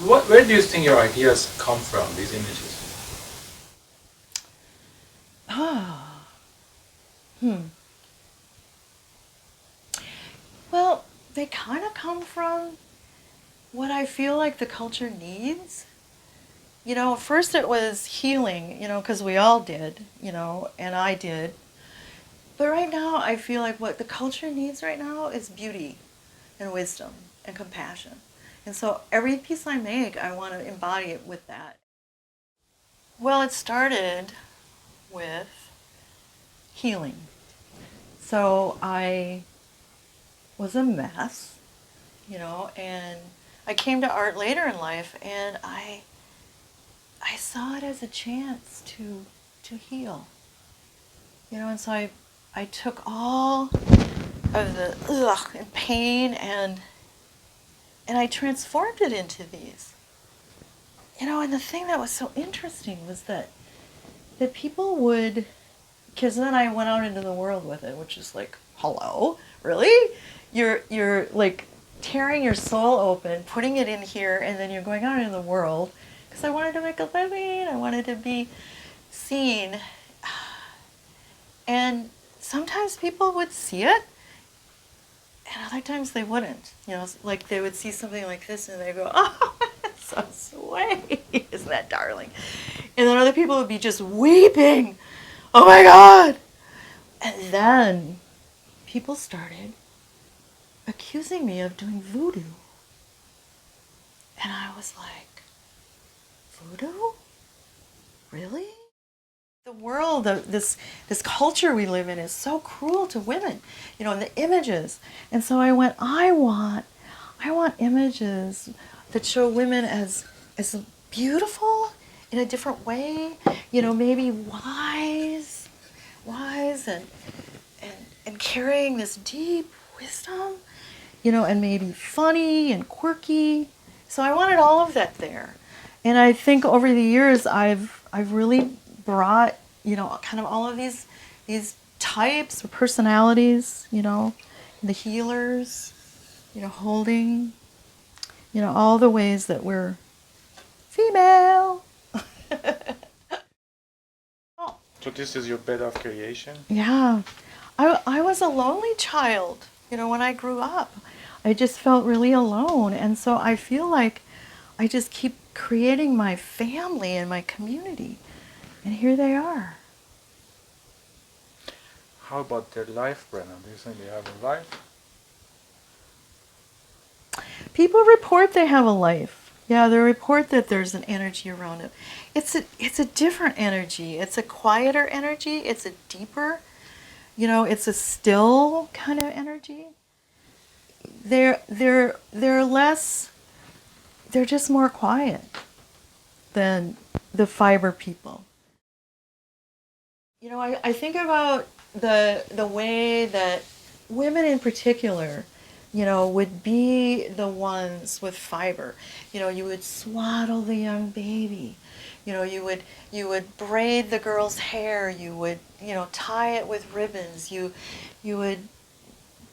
Where do you think your ideas come from, these images? Ah, hmm. Well, they kind of come from what I feel like the culture needs. First it was healing, because we all did, and I did. But right now, I feel like what the culture needs right now is beauty and wisdom and compassion. And so every piece I make, I want to embody it with that. Well, it started with healing. So I was a mess, and I came to art later in life, and I saw it as a chance to heal. And so I took all of the ugh and pain and I transformed it into these. And the thing that was so interesting was that people would, because then I went out into the world with it, which is like, hello, really? You're like tearing your soul open, putting it in here, and then you're going out into the world. Because I wanted to make a living, I wanted to be seen. And sometimes people would see it, and other times they wouldn't. Like they would see something like this and they go, oh, that's so sweet. Isn't that darling? And then other people would be just weeping. Oh my God. And then people started accusing me of doing voodoo. And I was like, voodoo? Really? The world, this culture we live in is so cruel to women, and the images. And so I went, I want images that show women as beautiful in a different way, maybe wise and carrying this deep wisdom, and maybe funny and quirky. So I wanted all of that there. And I think over the years I've really brought, kind of all of these types or personalities, the healers, holding, all the ways that we're female. So this is your bed of creation? Yeah. I was a lonely child, when I grew up. I just felt really alone. And so I feel like I just keep creating my family and my community. And here they are. How about their life, Brenna? Do you think they have a life? People report they have a life. Yeah, they report that there's an energy around it. It's a different energy. It's a quieter energy. It's a deeper, it's a still kind of energy. They're less, they're just more quiet than the fiber people. I think about the way that women in particular, would be the ones with fiber. You would swaddle the young baby. You would braid the girl's hair. You would, tie it with ribbons. You would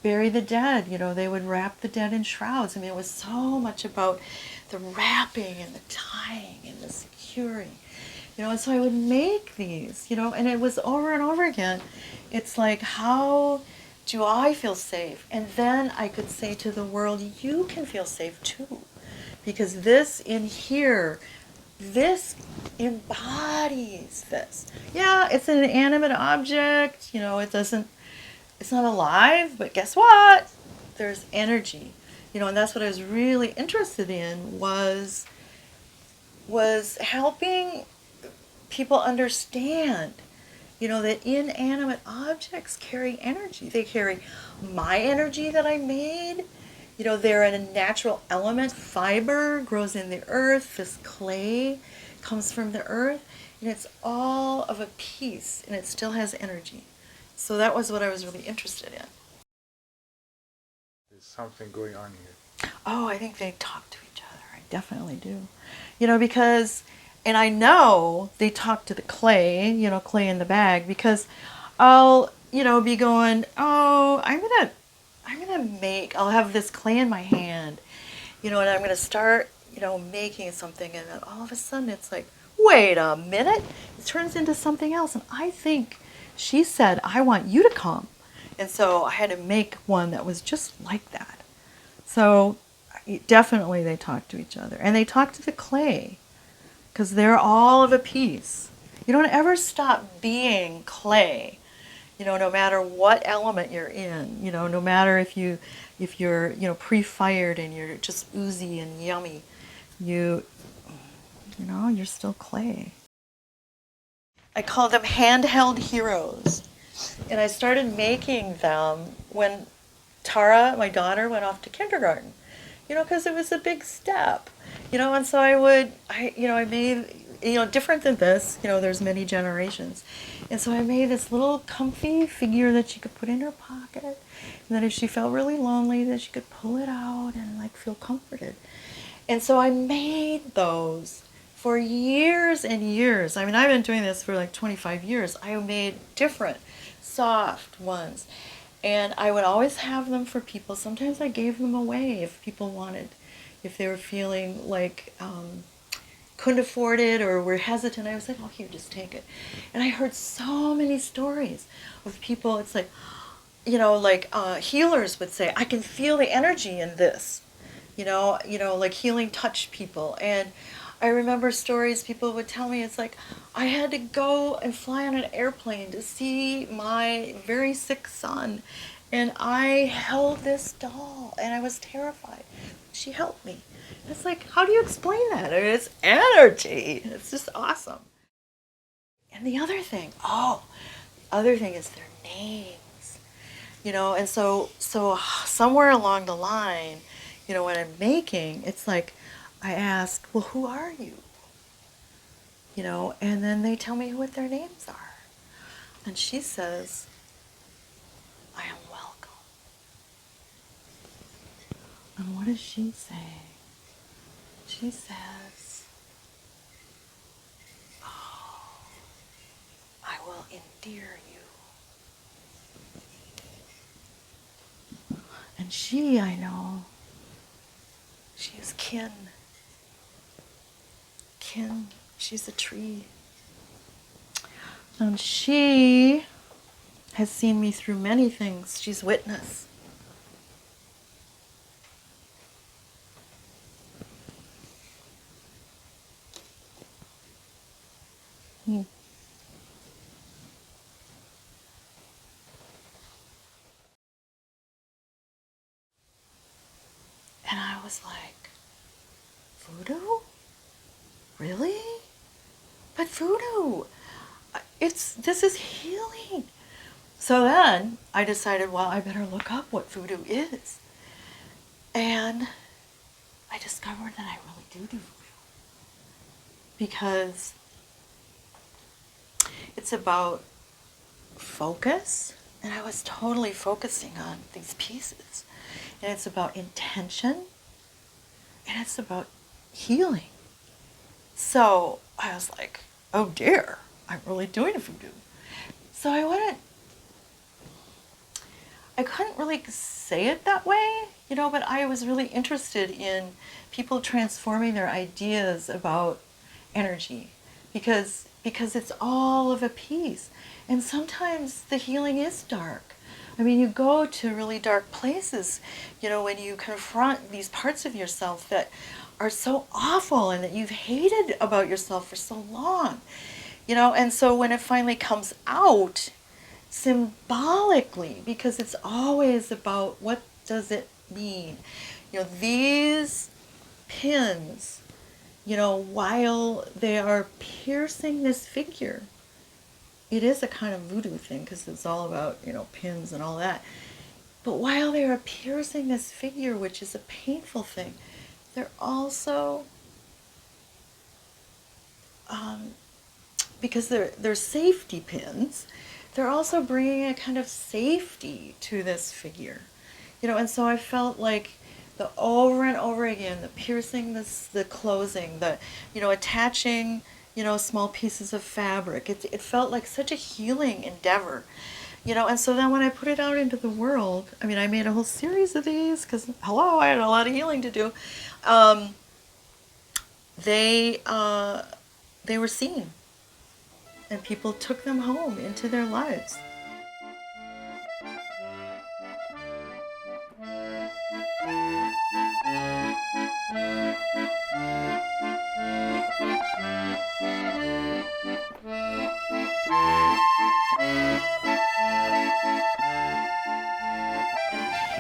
bury the dead. They would wrap the dead in shrouds. I mean, it was so much about the wrapping and the tying and the securing. And so I would make these, and it was over and over again. It's like, how do I feel safe? And then I could say to the world, you can feel safe too. Because this in here, this embodies this. Yeah, it's an inanimate object, it's not alive, but guess what? There's energy. And that's what I was really interested in was helping people understand, that inanimate objects carry energy. They carry my energy that I made. They're a natural element. Fiber grows in the earth. This clay comes from the earth. And it's all of a piece, and it still has energy. So that was what I was really interested in. There's something going on here. Oh, I think they talk to each other. I definitely do. Because, and I know they talk to the clay, clay in the bag, because I'll, be going, oh, I'll have this clay in my hand, and I'm going to start making something, and then all of a sudden it's like, wait a minute, it turns into something else. And I think she said, I want you to come. And so I had to make one that was just like that. So definitely they talk to each other. And they talk to the clay, because they're all of a piece. You don't ever stop being clay, no matter what element you're in, no matter if you're, pre-fired and you're just oozy and yummy, you're still clay. I call them handheld heroes. And I started making them when Tara, my daughter, went off to kindergarten, because it was a big step, and so I made, different than this, there's many generations. And so I made this little comfy figure that she could put in her pocket. And then if she felt really lonely, that she could pull it out and like feel comforted. And so I made those for years and years. I mean, I've been doing this for like 25 years. I made different soft ones. And I would always have them for people. Sometimes I gave them away if people wanted, if they were feeling like couldn't afford it or were hesitant. I was like, oh, here, just take it. And I heard so many stories of people. It's like, healers would say, I can feel the energy in this. Like healing touch people. And I remember stories people would tell me, it's like, I had to go and fly on an airplane to see my very sick son. And I held this doll and I was terrified. She helped me. It's like, how do you explain that? I mean, it's energy. It's just awesome. And the other thing is their names. And so somewhere along the line, when I'm making, it's like, I ask, well, who are you? And then they tell me what their names are. And she says, I am welcome. And what does she say? She says, oh, I will endear you. And she, I know, she is kin. Kin, she's a tree. And she has seen me through many things. She's witness. And I was like, voodoo? Really? But voodoo, this is healing. So then I decided, well, I better look up what voodoo is. And I discovered that I really do voodoo. Because it's about focus, and I was totally focusing on these pieces. And it's about intention, and it's about healing. So I was like, oh dear, I'm really doing voodoo. So I couldn't really say it that way, but I was really interested in people transforming their ideas about energy because it's all of a piece. And sometimes the healing is dark. I mean, you go to really dark places, when you confront these parts of yourself that are so awful and that you've hated about yourself for so long, and so when it finally comes out symbolically, because it's always about what does it mean, these pins, while they are piercing this figure, it is a kind of voodoo thing because it's all about, pins and all that. But while they are piercing this figure, which is a painful thing, they're also, because they're safety pins, they're also bringing a kind of safety to this figure. And so I felt like the over and over again, the piercing, the closing, the, attaching, small pieces of fabric. It felt like such a healing endeavor, and so then when I put it out into the world, I mean, I made a whole series of these because, hello, I had a lot of healing to do. they were seen, and people took them home into their lives.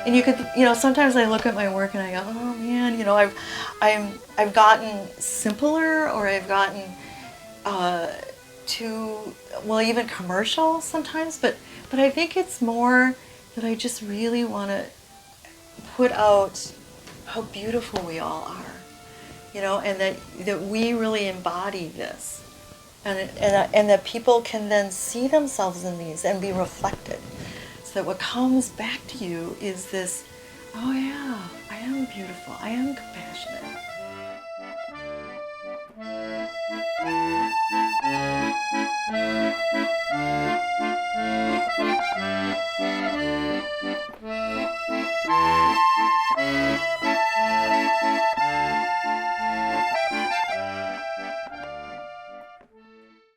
And you could, sometimes I look at my work and I go, oh man, I've gotten simpler, or I've gotten too, well, even commercial sometimes. But I think it's more that I just really want to put out how beautiful we all are, and that we really embody this, and that people can then see themselves in these and be reflected. So that what comes back to you is this, oh yeah, I am beautiful, I am compassionate.